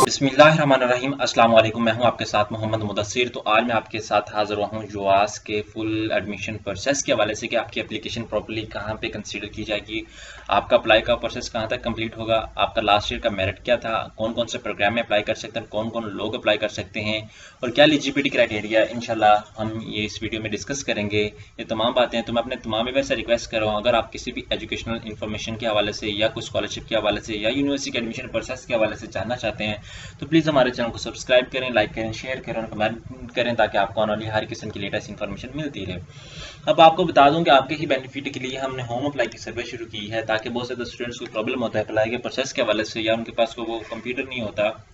बिस्मिल्लाहिर्रहमानिर्रहीम। अस्सलाम वालेकुम। मैं हूं आपके साथ मोहम्मद मुदस्सिर। तो आज मैं आपके साथ हाजिर हुआ हूं यूआस के फुल एडमिशन प्रोसेस के हवाले से कि आपकी एप्लीकेशन प्रॉपर्ली कहां पे कंसीडर की जाएगी, आपका अप्लाई का प्रोसेस कहां तक कंप्लीट होगा, आपका लास्ट ईयर का मेरिट क्या था, कौन कौन से प्रोग्राम में अप्लाई कर सकते हैं, कौन कौन लोग अप्लाई कर सकते हैं और क्या एलिजिबिलिटी क्राइटेरिया। इंशाल्लाह हम ये इस वीडियो में डिस्कस करेंगे ये तमाम बातें। तो मैं अपने तमाम व्यूअर्स से रिक्वेस्ट कर रहा हूँ, अगर आप किसी भी एजुकेशनल इन्फॉर्मेशन के हवाले से या कुछ स्कॉलरशिप के हवाले से या यूनिवर्सिटी के एडमिशन प्रोसेस के हवाले से जानना चाहते हैं तो प्लीज़ हमारे चैनल को सब्सक्राइब करें, लाइक करें, शेयर करें और कमेंट करें ताकि आपको आने वाली हर किस्म की लेटेस्ट इन्फॉर्मेशन मिलती रहे। अब आपको बता दूं कि आपके ही बेनिफिट के लिए हमने होम अप्लाई की सर्वे शुरू की है, ताकि बहुत से स्टूडेंट्स को प्रॉब्लम होता है अप्लाई के प्रोसेस के हवाले से, या उनके पास को वो कंप्यूटर नहीं होता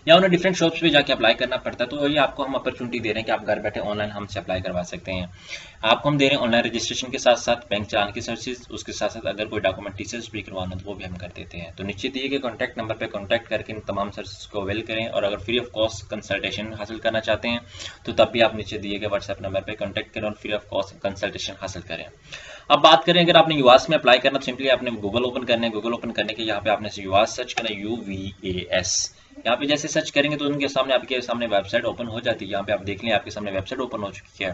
या उन्हें डिफरेंट शॉप्स पे जाके अप्लाई करना पड़ता है। तो ये आपको हम अपॉर्चुनिटी दे रहे हैं कि आप घर बैठे ऑनलाइन हमसे अप्लाई करवा सकते हैं। आपको हम दे रहे हैं ऑनलाइन रजिस्ट्रेशन के साथ साथ बैंक चलान की सर्विसेज, उसके साथ साथ अगर कोई डॉक्यूमेंट टीचर्स भी करवाना तो वो भी हम कर देते हैं। तो नीचे दिए गए कॉन्टैक्ट नंबर पर कॉन्टैक्ट करके इन तमाम सर्विस को अवेल करें और अगर फ्री ऑफ कॉस्ट कंसल्टेशन हासिल करना चाहते हैं तो तब भी आप नीचे दिए गए व्हाट्सएप नंबर पर कॉन्टैक्ट करें और फ्री ऑफ कॉस्ट कंसल्टेशन हासिल करें। अब बात करें, अगर आपने यूआस में अप्लाई करना तो सिंपली आपने गूगल ओपन करना है। गूगल ओपन करने के यहाँ पे आपने यूआस सर्च करना है, UVAS। यहाँ पे जैसे सर्च करेंगे तो उनके सामने आपके सामने वेबसाइट ओपन हो जाती है। यहाँ पे आप देख लें आपके सामने वेबसाइट ओपन हो चुकी है।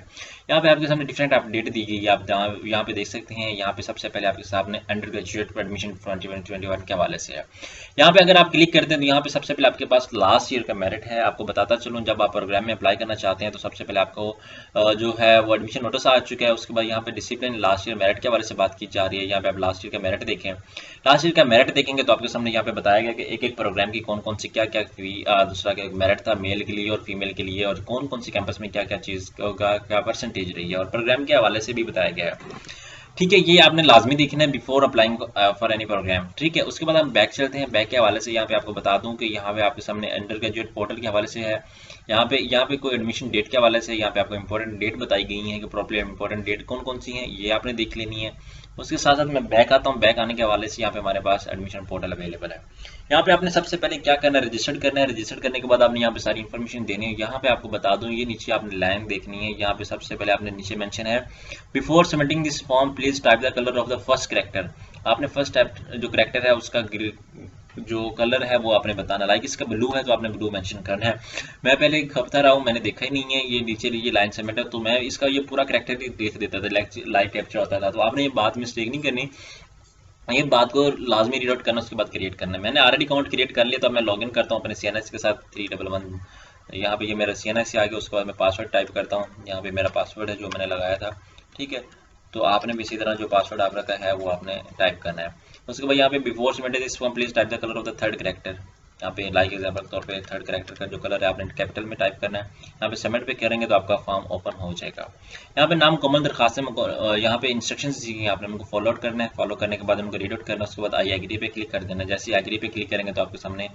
यहाँ पे आपके सामने डिफरेंट अपडेट दी गई है, आप यहाँ पे देख सकते हैं। यहाँ पे सबसे पहले आपके सामने अंडर ग्रेजुएट एडमिशन 2021 के हवाले से है। यहाँ पे अगर आप क्लिक करते हैं तो यहाँ पे सबसे पहले आपके पास लास्ट ईयर का मेरिट है। आपको बताता चलूँ, जब आप प्रोग्राम में अप्लाई करना चाहते हैं तो सबसे पहले आपको जो है वो एडमिशन नोटिस आ चुका है। उसके बाद यहाँ पे डिसिप्लिन लास्ट ईयर मेरिट के हवाले से बात की जा रही है। यहाँ पे आप लास्ट ईयर का मेरिट देखें। लास्ट ईयर का मेरिट देखेंगे तो आपके सामने यहाँ पे बताया गया कि एक एक प्रोग्राम की कौन कौन सी क्या क्या दूसरा क्या मेरिट था मेल के लिए और फीमेल के लिए, और कौन कौन सी कैंपस में क्या क्या चीज़ का क्या परसेंटेज रही है, और प्रोग्राम के हवाले से भी बताया गया है। ठीक है, ये आपने लाजमी देखना है before applying for any programme. ठीक है, उसके बाद हम बैक चलते हैं। बैक के हवाले से यहाँ पे आपको बता दूं कि यहाँ पे आपके सामने अंडर ग्रेजुएट पोर्टल के हवाले से है। यहाँ पे कोई एडमिशन डेट के हवाले से यहाँ पे आपको इंपॉर्टेंट डेट बताई गई है कि प्रॉपर्ली इंपॉर्टेंट डेट कौन कौन सी है, ये आपने देख लेनी है। उसके साथ साथ मैं बैक आता हूँ। बैक आने के हवाले से यहाँ पे हमारे पास एडमिशन पोर्टल अवेलेबल है। यहाँ पे आपने सबसे पहले क्या करना है, रजिस्टर्ड करना है। रजिस्टर्ड करने के बाद आपने यहाँ पे सारी इन्फॉर्मेशन देनी है। यहाँ पे आपको बता दूं, ये नीचे आपने लाइन देखनी है। यहाँ पे सबसे पहले आपने नीचे मेंशन है, before submitting this form please type the colour of the first character. आपने फर्स्ट जो कैरेक्टर है उसका जो कलर है वो आपने बताना। लाइक इसका ब्लू है तो आपने ब्लू मेंशन करना है। मैं पहले एक हफ्ता रहा हूँ, मैंने देखा ही नहीं है ये नीचे ये लाइन सबमिट है, तो मैं इसका ये पूरा कैरेक्टर ही देख देता था, लाइव कैप्चर होता था। तो आपने ये बात मिस्टेक नहीं करनी, ये बात को लाजमी रीड आउट करना, उसके बाद क्रिएट करना है। मैंने ऑलरेडी अकाउंट क्रिएट कर लिया, तो मैं लॉगिन करता हूँ अपने CNS के साथ 311। यहाँ पे ये मेरा CNS से आ गया। उसके बाद मैं पासवर्ड टाइप करता हूँ। यहाँ पे मेरा पासवर्ड है जो मैंने लगाया था। ठीक है, तो आपने भी इसी तरह जो पासवर्ड आप रखा है वो आपने टाइप करना है। उसके बाद यहाँ पे before submitted this form please type the colour of the third character. यहाँ पे लाइक एग्जाम्पल के तौर पे थर्ड कैरेक्टर का जो कलर है आपने कैपिटल में टाइप करना है। यहाँ पे सबमिट पे करेंगे तो आपका फॉर्म ओपन हो जाएगा। यहाँ पे नाम कॉमन दरखास्त है। यहाँ पे इंस्ट्रक्शंस दी गई, आपने उनको फॉलो आउट करना है। फॉलो करने के बाद उनको रीड आउट करना है। उसके बाद आई एग्री पे क्लिक कर देना है। जैसे एग्री पे क्लिक करेंगे तो आपके सामने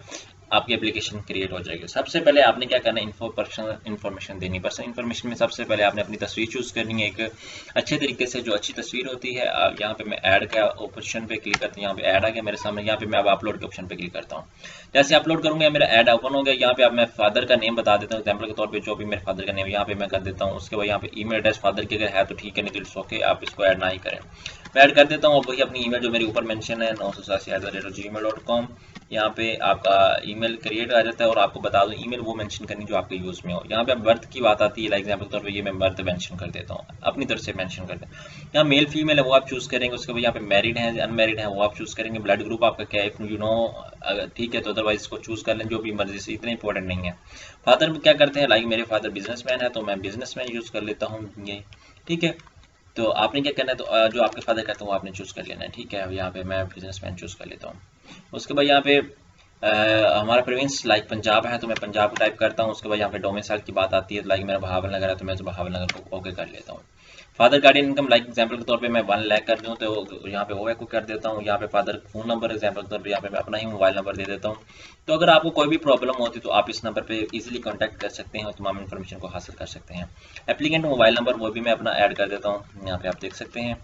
आपकी एप्लीकेशन क्रिएट हो जाएगी। सबसे पहले आपने क्या करना है, पर्सनल इन्फॉर्मेशन देनी। पर्सनल इन्फॉर्मेशन में सबसे पहले आपने अपनी तस्वीर चूज करनी है एक अच्छे तरीके से, जो अच्छी तस्वीर होती है। यहाँ पे मैं ऐड का ऑप्शन पे क्लिक करता हूँ। यहाँ पे ऐड आ गया मेरे सामने। यहाँ पे मैं अब अपलोड के ऑप्शन पे क्लिक करता हूँ। जैसे अपलोड करूंगा मेरा ऐड ओपन हो गया। यहाँ पे अब मैं फादर का नेम बता देता हूँ एग्जाम्पल के तौर पे, जो भी मेरे फादर का नेम यहाँ पे मैं कर देता हूँ। उसके बाद यहाँ पे ईमेल एड्रेस फादर की अगर है तो ठीक है, नहीं तो इट्स ओके, आप इसको ऐड ना ही करें। मैं ऐड कर देता हूँ। वही अपनी ईमेल जो मेरे ऊपर मेंशन है 987@gmail.com, यहाँ पे आपका ईमेल क्रिएट आ जाता है। और आपको बता दूं ईमेल वो मेंशन करनी जो आपके यूज में हो। यहाँ पे बर्थ की बात आती है, लाइक एग्जांपल के तौर पे ये मैं बर्थ मेंशन कर देता हूँ, अपनी तरफ से मेंशन कर देता हूँ। यहाँ मेल फीमेल है वो आप चूज करेंगे। उसके बाद यहाँ पे मैरिड है अनमैरिड है वो आप चूज करेंगे। ब्लड ग्रुप आपका क्या है, यू नो, ठीक है, तो अदरवाइज इसको चूज कर लें जो भी मर्जी से, इतना इंपॉर्टेंट नहीं है। फादर क्या करते हैं, लाइक मेरे फादर बिजनेसमैन है तो मैं बिजनेसमैन यूज कर लेता हूँ ये। ठीक है, तो आपने क्या करना है, तो जो आपके फादर करते हैं वो आपने चूज कर लेना है। ठीक है, यहाँ पे मैं बिजनेसमैन चूज कर लेता हूँ। उसके बाद यहाँ पे हमारा प्रोविंस लाइक पंजाब है तो मैं पंजाब टाइप करता हूँ। उसके बाद यहाँ पे डोमिसाइल की बात आती है, लाइक मेरा बहावल नगर है तो मैं बहावल नगर को ओके कर लेता हूँ। Father guardian income like example के तौर पे मैं 1 लाख कर दूँ तो यहाँ पे ओके को कर देता हूँ। यहाँ पे फादर फोन नंबर एग्जांपल के तौर पे यहाँ पे मैं अपना ही मोबाइल नंबर दे देता हूँ। तो अगर आपको कोई भी प्रॉब्लम होती तो आप इस नंबर पे इजीली कांटेक्ट कर सकते हैं और तमाम इन्फॉर्मेशन को हासिल कर सकते हैं। एप्लीकेंट मोबाइल नंबर वो भी मैं अपना ऐड कर देता हूँ। यहाँ पे आप देख सकते हैं।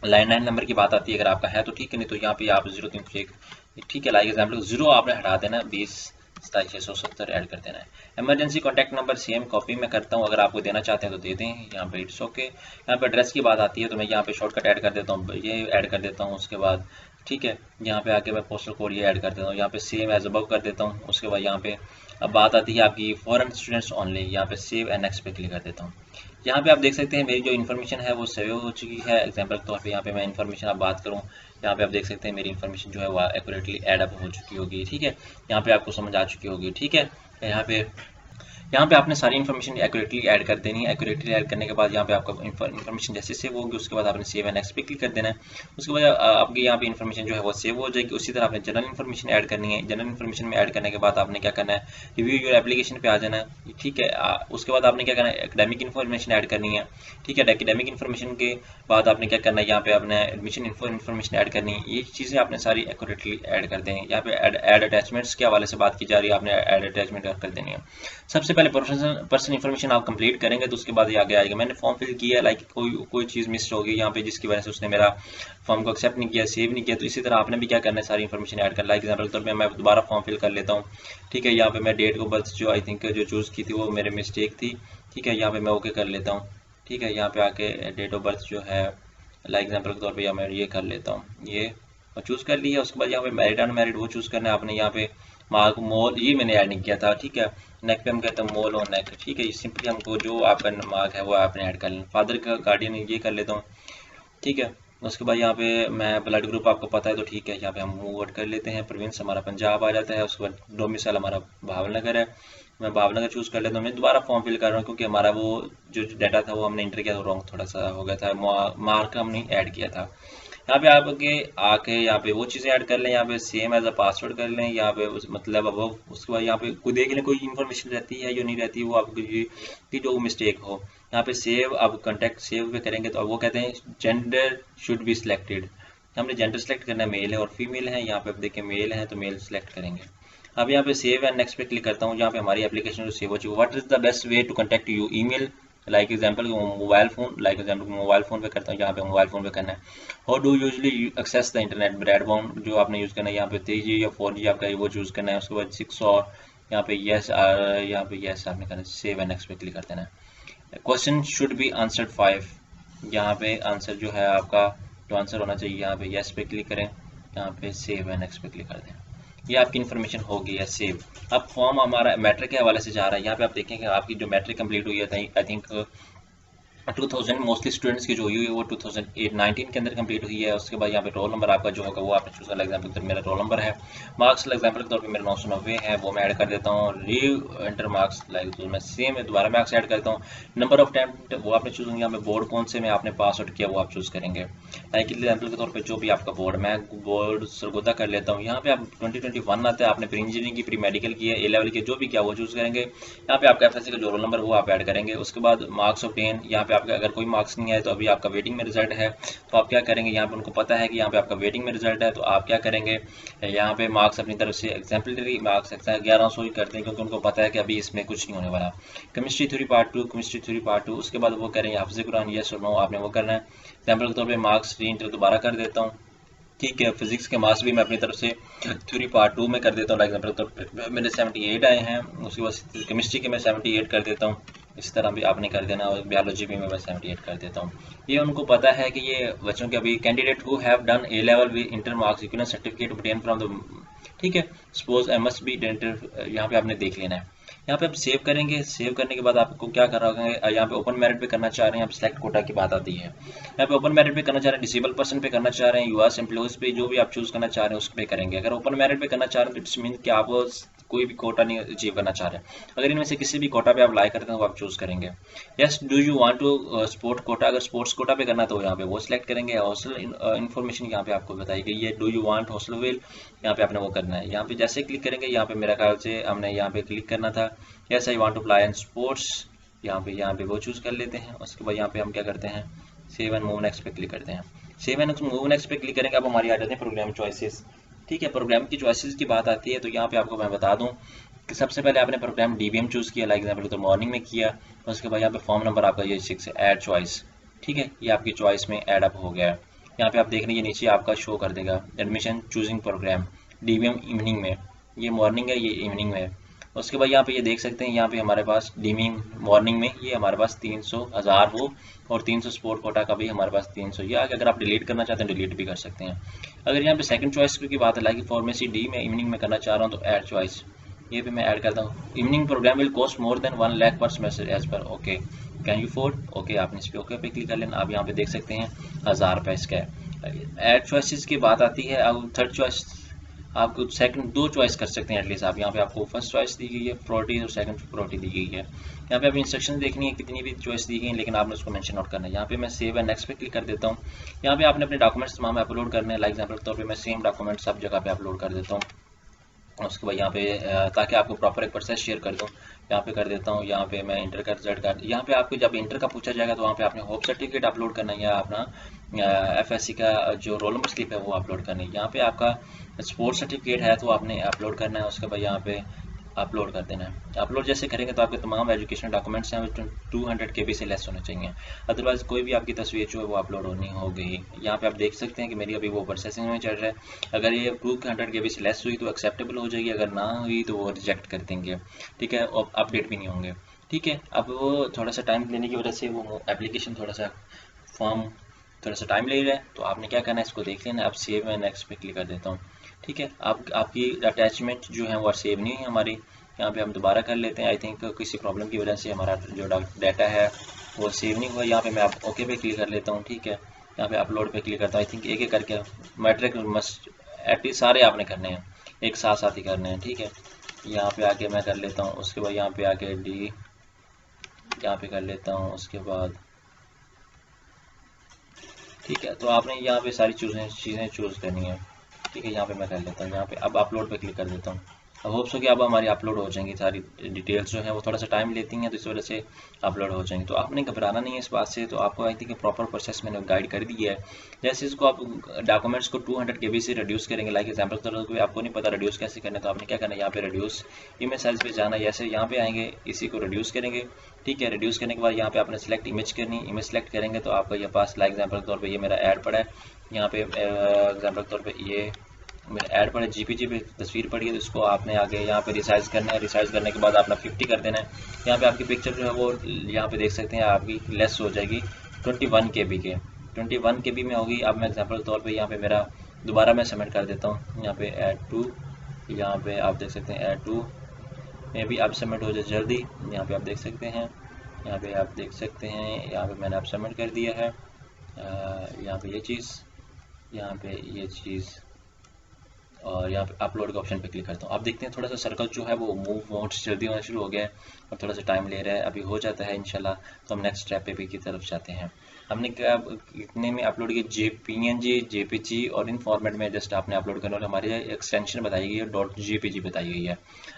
लैंडलाइन नंबर की बात आती है, अगर आपका है तो ठीक है, नहीं तो यहाँ पे आप 036, ठीक है, लाइक एग्जाम्पल 0 आपने हटा देना, 20 27670 ऐड कर देना है। Emergency contact number same copy में करता हूँ, अगर आपको देना चाहते हैं तो दे दें, यहाँ पे इट्स ओके। यहाँ पे एड्रेस की बात आती है तो मैं यहाँ पे शॉर्टकट ऐड कर देता हूँ, ये ऐड कर देता हूँ। उसके बाद ठीक है, यहाँ पे आके मैं पोस्टल कोड ये ऐड कर देता हूँ, यहाँ पे सेव एज अबव कर देता हूँ। उसके बाद यहाँ पे अब बात आती है आपकी फॉरेन स्टूडेंट्स ओनली, यहाँ पे सेव एंड नेक्स्ट पे क्लिक कर देता हूँ। यहाँ पे आप देख सकते हैं मेरी जो इन्फॉर्मेशन है वो सेव हो चुकी है। एग्जाम्पल के तौर पे यहाँ पे मैं इन्फॉर्मेशन आप बात करूँ, यहाँ पे आप देख सकते हैं मेरी इन्फॉर्मेशन जो है वो एक्यूरेटली ऐड अप हो चुकी होगी। ठीक है, यहाँ पे आपको समझ आ चुकी होगी। ठीक है, यहाँ पे आपने सारी इन्फॉर्मेशन एक्यूरेटली ऐड कर देनी है। एक्यूरेटली ऐड करने के बाद यहाँ पे आपका इन्फॉर्मेशन जैसे सेव होगी उसके बाद आपने सेव एंड नेक्स्ट पे क्लिक कर देना है। उसके बाद आपकी यहाँ पे इन्फॉर्मेशन जो है वो सेव हो जाएगी। उसी तरह आपने जनरल इन्फॉर्मेशन ऐड करनी है। जनरल इन्फॉर्मेशन में ऐड करने के बाद आपने क्या करना है, रिव्यू योर एप्लीकेशन पे आ जाना है। ठीक है, उसके बाद आपने क्या करना है, एकेडमिक इन्फॉर्मेशन ऐड करनी है। ठीक है, एकेडमिक इन्फॉर्मेशन के बाद आपने क्या करना है, यहाँ पे आपने एडमिशन इन्फॉर्मेशन ऐड करनी है। ये चीज़ें आपने सारी एक्यूरेटली ऐड कर देनी है। यहाँ पे ऐड अटैचमेंट्स के हवाले से बात की जा रही है, आपने ऐड अटैचमेंट कर देनी है। सबसे पहले पर्सनल इन्फॉर्मेशन आप कंप्लीट करेंगे तो उसके बाद ये आगे आएगा। मैंने फॉर्म फिल किया, लाइक कोई चीज़ मिस हो गई यहाँ पे जिसकी वजह से उसने मेरा फॉर्म को एक्सेप्ट नहीं किया, सेव नहीं किया, तो इसी तरह आपने भी क्या करना है, सारी इन्फॉर्मेशन ऐड कर। लाइक एग्जाम्पल के तौर पे मैं दोबारा फॉर्म फिल कर लेता हूँ। ठीक है, यहाँ पे मैं डेट को बर्थ जो आई थिंक जो चूज़ की थी वो मेरे मिस्टेक थी। ठीक है, यहाँ पे मैं ओके कर लेता हूँ। ठीक है, यहाँ पे आके डेट ऑफ बर्थ जो है लाइक एग्जाम्पल के तौर पर मैं ये कर लेता हूँ, ये चूज़ कर लिया। उसके बाद यहाँ पे मैरिड अनमैरिड वो चूज़ करना है आपने। यहाँ पे मार्क मोल ये मैंने ऐड नहीं किया था। ठीक है, नेक पे हम कहते हैं मोल और नेक। ठीक है, सिंपली हमको जो आपका मार्क है वो आपने ऐड कर लेना। फादर का गार्डियन ये कर लेता हूँ। ठीक है, उसके बाद यहाँ पे मैं ब्लड ग्रुप आपको पता है तो ठीक है, यहाँ पे हम मूव आउट कर लेते हैं। प्रोविंस हमारा पंजाब आ जाता है। उसके बाद डोमिसाइल हमारा भावनगर है, मैं भावनगर चूज़ कर लेता हूँ। मैं दोबारा फॉर्म फिल कर रहा हूँ क्योंकि हमारा वो जो डाटा था वो हमने इंटर किया तो रॉन्ग थोड़ा सा हो गया था, मार्क हमने ऐड किया था। यहाँ पे आपके आके यहाँ पे वो चीज़ें ऐड कर लें, यहाँ पे सेम एज अ पासवर्ड कर लें, यहाँ पे मतलब अब उसके बाद यहाँ पे कोई देख लें कोई इन्फॉर्मेशन रहती है या नहीं रहती, वो आपकी की जो मिस्टेक हो। यहाँ पे सेव, अब कॉन्टैक्ट सेव पे करेंगे तो अब वो कहते हैं जेंडर शुड बी सिलेक्टेड। हमने जेंडर सेलेक्ट करना है, मेल है और फीमेल है। यहाँ पे अब देखें मेल है तो मेल सेलेक्ट करेंगे। अब यहाँ पे सेव एंड नेक्स्ट पे क्लिक करता हूँ। यहाँ पे हमारी एप्लीकेशन जो सेव हो चुकी है। What is the best way to contact you, email, like example mobile phone, like example mobile phone पे करता हूँ। यहाँ पे मोबाइल फोन पे करना है। How do usually access the internet, broadband जो आपने यूज़ करना है, यहाँ पे 3G या 4G आपका वो चूज़ करना है। उसके बाद 6 और यहाँ पे येस, यहाँ पे येस आपने करना है। सेव एंड नेक्स्ट पे क्लिक कर देना है। क्वेश्चन शुड बी आंसर्ड 5, यहाँ पे आंसर जो है आपका जो आंसर होना चाहिए, यहाँ पे येस पे क्लिक करें, यहाँ पे सेव एंड नेक्स्ट पे क्लिक कर दें। ये आपकी इन्फॉर्मेशन हो गई है सेव। अब फॉर्म हमारा मैट्रिक के हवाले से जा रहा है। यहाँ पे आप देखेंगे आपकी जो मैट्रिक कंप्लीट हुई है आई थिंक 2000 मोस्टली स्टूडेंट्स की जो हुई है वो 2019 के अंदर कंप्लीट हुई है। उसके बाद यहाँ पे रोल नंबर आपका जो होगा वो आपने चूज़ कर, एग्जाम्पल के तौर मेरा रोल नंबर है। मार्क्स एग्जाम्पल के तौर पे मेरे 990 है, वो मैं ऐड कर देता हूँ। री एंटर मार्क्स लाइक तो मैं सेम दोबारा मार्क्स ऐड करता हूँ। नंबर ऑफ अटेम्प्ट वो आपने चूज़ किया, यहाँ पे बोर्ड कौन से में आपने पास आउट किया वो आप चूज़ करेंगे। लाइक एग्जाम्पल के तौर पर जो भी आपका बोर्ड, मैं बोर्ड सरगोदा कर लेता हूँ। यहाँ पे आप 2021 आता है, आपने प्री इंजीनियरिंग की, प्री मेडिकल की है, ए लेवल के जो भी किया वो चूज़ करेंगे। यहाँ पे आपका FSC का जो रोल नंबर वो आप ऐड करेंगे। उसके बाद मार्क्स ऑब्टेन, यहाँ पे आपका अगर कोई मार्क्स नहीं है तो अभी आपका वेटिंग में रिजल्ट है तो आप क्या करेंगे, यहाँ पे उनको पता है कि यहाँ पे आपका वेटिंग में रिजल्ट है तो आप क्या करेंगे, यहाँ पे मार्क्स अपनी तरफ से एग्जाम्पलरी मार्क्स 1100 ही करते हैं क्योंकि उनको पता है कि अभी इसमें कुछ नहीं होने वाला। Chemistry theory part 2, chemistry theory part 2, उसके बाद वो करेंगे हाफिज़ कुरान, यस और नो आपने वो करना है। एग्जाम्पल के तौर पर मार्क्स री इंटर दोबारा कर देता हूँ। ठीक है, फिजिक्स के मार्क्स भी मैं अपनी तरफ से थ्योरी पार्ट 2 में कर देता हूँ। एग्जाम्पल के तौर पर मेरे 78 आए हैं। उसके बाद केमिस्ट्री के मैं 78 कर देता हूँ। इस तरह भी आपने कर देना, और बायोलॉजी भी मैं 78 कर देता हूँ। ये उनको पता है कि ये बच्चों के अभी candidate who have done A level with inter marks equivalent certificate obtain from the, ठीक है, suppose I must be inter, यहाँ पे आपने देख लेना है। यहाँ पे आप सेव करेंगे। सेव करने के बाद आपको क्या कर रहा है, यहाँ पे ओपन मेरिट पे करना चाह रहे हैं, यहाँ पे सिलेक्ट कोटा की बात आती है। यहाँ पे ओपन मेरिट पे करना चाह रहे हैं, डिसेबल पर्सन पे करना चाह रहे हैं, यूएस एम्प्लॉयज पे जो भी आप चूज करना चाह रहे हैं उस पर करेंगे। अगर ओपन मेरिट पे करना चाह रहे हैं तो इट्स मीन कि आप कोई भी कोटा नहीं अचीव करना चाह रहे हैं। अगर इनमें से किसी भी कोटा पे आप अप्लाई करते हैं तो आप चूज करेंगे। Yes, do you want to sport quota, अगर स्पोर्ट्स कोटा पे करना तो यहाँ पे वो सिलेक्ट करेंगे। हॉस्टल इन्फॉर्मेशन यहाँ पे आपको बताई गई है, do you want hostel well, यहाँ पे आपने वो करना है। यहाँ पे जैसे क्लिक करेंगे, यहाँ पे मेरा ख्याल से हमने यहाँ पे क्लिक करना था, yes I want to apply in sports, यहाँ पे वो चूज कर लेते हैं। उसके बाद यहाँ पे हम क्या करते हैं, सेव एंड मूव नेक्स्ट पे क्लिक करते हैं। सेव एंड मूव नेक्स्ट पे क्लिक करेंगे, अब हमारी आ जाते हैं प्रोग्राम चॉइसेस। ठीक है, प्रोग्राम की चॉइसेस की बात आती है तो यहाँ पे आपको मैं बता दूं कि सबसे पहले आपने प्रोग्राम DBM चूज किया, लाइक एग्जाम्पल तो मॉर्निंग में किया। उसके बाद यहाँ पे फॉर्म नंबर आपका ये 6 है, ऐड चॉइस। ठीक है, ये आपकी चॉइस में ऐड अप हो गया है। यहाँ पे आप देख रहे हैं नीचे आपका शो कर देगा admission choosing programme DBM evening में, ये मॉर्निंग है ये इवनिंग में। उसके बाद यहाँ पे ये देख सकते हैं, यहाँ पे हमारे पास डीमिंग मॉर्निंग में ये हमारे पास 300,000 हो, और 300 स्पोर्ट कोटा का भी हमारे पास 300, या अगर आप डिलीट करना चाहते हैं डिलीट भी कर सकते हैं। अगर यहाँ पे सेकंड चॉइस की बात है, लाइक फार्मेसी डी में इवनिंग में करना चाह रहा हूँ तो ऐड चॉइस, ये भी मैं ऐड करता हूँ। Evening programme will cost more than 1 lakh per semester as per okay can you afford, okay आपने इस पर ओके पे क्लिक कर लेना। आप यहाँ पे देख सकते हैं 1000 रुपये इसका है। ऐड चॉइसेस की बात आती है, अब थर्ड चॉइस आप सेकंड 2 चॉइस कर सकते हैं एटलीस्ट आप। यहाँ पे आपको फर्स्ट चॉइस दी गई है प्रायोरिटी और सेकंड प्रायोरिटी दी गई है। यहाँ पे आप इंस्ट्रक्शन देखनी है कितनी भी चॉइस दी गई है, लेकिन आपने उसको मेंशन आउट करना है। यहाँ पे मैं सेव एंड नेक्स्ट पे क्लिक कर देता हूँ। यहाँ पे आपने अपने डॉक्यूमेंट्स तमाम अपलोड करने हैं, लाइक एग्जाम्पल के तौर पर मैं सेम डॉक्यूमेंट सब जगह पे अपलोड कर देता हूँ। उसके बाद यहाँ पे ताकि आपको प्रॉपर एक प्रोसेस शेयर कर दूँ, यहाँ पे कर देता हूँ। यहाँ पे मैं इंटर का रिजल्ट कर, यहाँ पे आपको जब इंटर का पूछा जाएगा तो वहाँ पे आपने होप सर्टिफिकेट अपलोड करना है, या अपना FSC का जो रोल नंबर स्लिप है वो अपलोड करनी है। यहाँ पे आपका स्पोर्ट्स सर्टिफिकेट है तो आपने अपलोड करना है। उसके बाद यहाँ पे अपलोड कर देना है। अपलोड जैसे करेंगे तो आपके तमाम एजुकेशनल डॉक्यूमेंट्स हैं 200 KB से लेस होने चाहिए, अदरवाइज कोई भी आपकी तस्वीर जो है वो अपलोड होनी होगी। यहाँ पे आप देख सकते हैं कि मेरी अभी वो प्रोसेसिंग में चल रहा है। अगर ये 200 KB से लेस हुई तो एक्सेप्टेबल हो जाएगी, अगर ना हुई तो वो रिजेक्ट कर देंगे, ठीक है, और अपडेट भी नहीं होंगे, ठीक है। अब वो थोड़ा सा टाइम लेने की वजह से वो एप्लीकेशन थोड़ा सा फॉर्म थोड़ा सा टाइम ले रहा है, तो आपने क्या करना है इसको देख लेना। अब सेव में नेक्स्ट पे क्लिक कर देता हूँ, ठीक है। आपकी अटैचमेंट जो है वो सेव नहीं है हमारी, यहाँ पे हम दोबारा कर लेते हैं। आई थिंक किसी प्रॉब्लम की वजह से हमारा जो डाटा है वो सेव नहीं हुआ। यहाँ पे मैं आप ओके पे क्लिक कर लेता हूँ, ठीक है। यहाँ पे अपलोड पे क्लिक करता हूँ। आई थिंक एक एक करके मैट्रिक मस्ट एटलीस्ट सारे आपने करने हैं, एक साथ साथ ही करने हैं, ठीक है। यहाँ पे आके मैं कर लेता हूँ। उसके बाद यहाँ पे आके डी यहाँ पे कर लेता हूँ। उसके बाद ठीक है, तो आपने यहाँ पे सारी चीज़ें चूज़ करनी है, ठीक है। यहाँ पे मैं कर लेता हूँ। यहाँ पे अब अपलोड पे क्लिक कर देता हूँ। अब होप्स हो कि अब हमारी अपलोड हो जाएंगी सारी डिटेल्स जो है वो थोड़ा सा टाइम लेती हैं, तो इस वजह से अपलोड हो जाएंगी। तो आपने घबराना नहीं है इस बात से। तो आपको आई थिंक प्रॉपर प्रोसेस मैंने गाइड कर दी है। जैसे इसको आप डॉक्यूमेंट्स को 200 KB से रिड्यूस करेंगे, लाइक एग्जाम्पल के तौर पर आपको नहीं पता रिड्यूस कैसे करना है, तो आपने क्या करना है, यहाँ पे रिड्यूस इमेज साइज पे जाना है। जैसे यहाँ पे आएंगे इसी को रिड्यूस करेंगे, ठीक है। रिड्यूस करने के बाद यहाँ पे आपने सेलेक्ट इमेज करनी, इमेज सेलेक्ट करेंगे तो आपका ये पास लाइक एग्जाम्पल के तौर पर ये मेरा ऐड पड़ा है। यहाँ पे एग्जाम्पल के तौर पर ये मेरा ऐड पड़े JPG पे तस्वीर पड़ी है, तो इसको आपने आगे यहाँ पे रिसाइज करना है। रिसाइज करने के बाद आपने 50 कर देना है। यहाँ पे आपकी पिक्चर जो है वो यहाँ पे देख सकते हैं आपकी लेस हो जाएगी 21 KB के 21 KB में होगी। अब मैं एग्जांपल के तौर पे यहाँ पे मेरा दोबारा मैं सबमिट कर देता हूँ। यहाँ पे ऐड टू, यहाँ पे आप देख सकते हैं ऐड टू में भी आप सबमिट हो जाए जल्दी। यहाँ पे आप देख सकते हैं, यहाँ पे आप देख सकते हैं, यहाँ पे मैंने आप सबमिट कर दिया है। यहाँ पे ये चीज़, यहाँ पे ये चीज़, और यहाँ पे अपलोड के ऑप्शन पे क्लिक करता हूँ। आप देखते हैं थोड़ा सा सर्कल जो है वो मूव बहुत जल्दी होना शुरू हो गया है और थोड़ा सा टाइम ले रहा है, अभी हो जाता है इंशाल्लाह। तो हम नेक्स्ट स्टेप पे भी की तरफ जाते हैं। हमने क्या कितने में अपलोड किया, PNG JPG और इन फॉर्मेट में जस्ट आपने अपलोड करना, और हमारी एक्सटेंशन बताई गई है .jpg बताई गई है।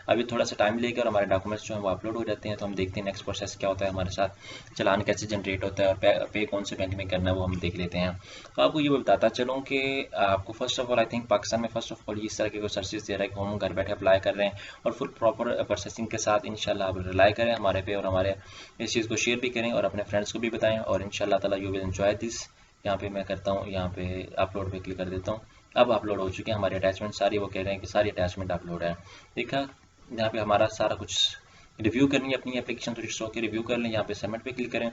अभी थोड़ा सा टाइम लेकर और हमारे डॉक्यूमेंट्स जो है वो अपलोड हो जाते हैं। तो हम देखते हैं नेक्स्ट प्रोसेस क्या होता है हमारे साथ, चलान कैसे जनरेट होता है और पे कौन से बैंक में करना है वो हम देख लेते हैं। तो आपको ये बताता चलूँ कि आपको first of all I think Pakistan में फर्स्ट ऑफ ऑल इस तरह के कोई सर्विस दे रहा है कि हम घर बैठे अप्लाई कर रहे हैं और फुल प्रॉपर प्रोसेसिंग के साथ। इंशाल्लाह आप रिलाई करें हमारे पे और हमारे इस चीज़ को शेयर भी करें और अपने फ्रेंड्स को भी बताएं, और इंशाल्लाह ताला यू विल एंजॉय दिस। यहाँ पे मैं करता हूँ, यहाँ पे अपलोड पे क्लिक कर देता हूँ। अब अपलोड हो चुके हैं हमारे अटैचमेंट सारी, वो कह रहे हैं कि सारी अटैचमेंट अपलोड है। देखा, यहाँ पे हमारा सारा कुछ रिव्यू करनी है अपनी एप्लीकेशन, तो जिसको के रिव्यू कर लें। यहाँ पे सबमिट पे क्लिक करें,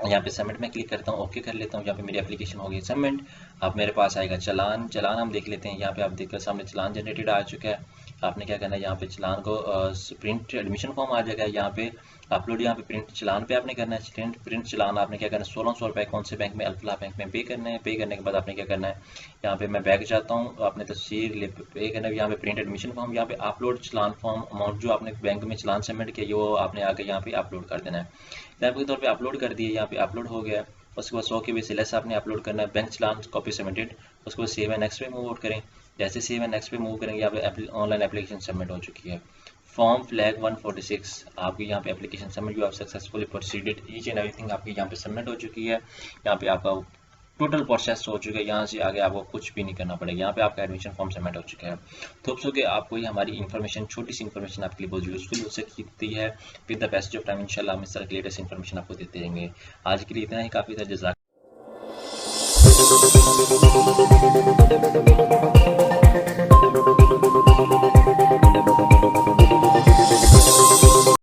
यहाँ पे सबमिट में क्लिक करता हूँ, ओके कर लेता हूँ। यहाँ पे मेरी एप्लीकेशन हो गई सबमिट। अब मेरे पास आएगा चलान हम देख लेते हैं। यहाँ पे आप देखकर सामने चलान जनरेटेड आ चुका है। आपने क्या करना है, यहाँ पे चलान को प्रिंट एडमिशन फॉर्म आ जाएगा, यहाँ पे अपलोड, यहाँ पे प्रिंट चलान पे आपने करना है। प्रिंट चलान आपने क्या करना है, 1600 रुपये कौन से बैंक में, अल्फलाह बैंक में पे करना है। पे करने के बाद आपने क्या करना है, यहाँ पे मैं बैक जाता हूँ, आपने तस्वीर पे करना है। यहाँ पे प्रिंट एडमिशन फॉर्म, यहाँ पे अपलोड चलान फॉर्म, अमाउंट जो आपने बैंक में चलान सबमिट किया वो आपने आगे यहाँ पे अपलोड कर देना है। एग्जाम्पल के तौर पे अपलोड कर दिए, यहाँ पे अपलोड हो गया। उसके बाद 100 KB से लेस आपने अपलोड करना है। बैंक चलान कॉपी सबमिटेड। उसके बाद सेव एंड नेक्स्ट पे मूव आउट करें। जैसे सेव एंड नेक्स्ट पे मूव करेंगे, यहाँ पे ऑनलाइन एप्लीकेशन सबमिट हो चुकी है। फॉर्म फ्लैग 146 आपकी यहाँ पे application submit, you have successfully proceeded, each and everything आपकी यहाँ पे सबमिट हो चुकी है। यहाँ पे आपका टोटल प्रोसेस हो चुका है। यहाँ से आगे आपको कुछ भी नहीं करना पड़ेगा। यहाँ पे आपका एडमिशन फॉर्म सबमिट हो चुका है। तो होप्स हो कि आपको ये हमारी इन्फॉर्मेशन, छोटी सी इन्फॉर्मेशन आपके लिए बहुत यूजफुल हो सकती है। With the passage of time इंशाल्लाह हम इस तरह की लेटेस्ट इन्फॉर्मेशन आपको देते रहेंगे। आज के लिए इतना ही काफ़ी था। जज़ाक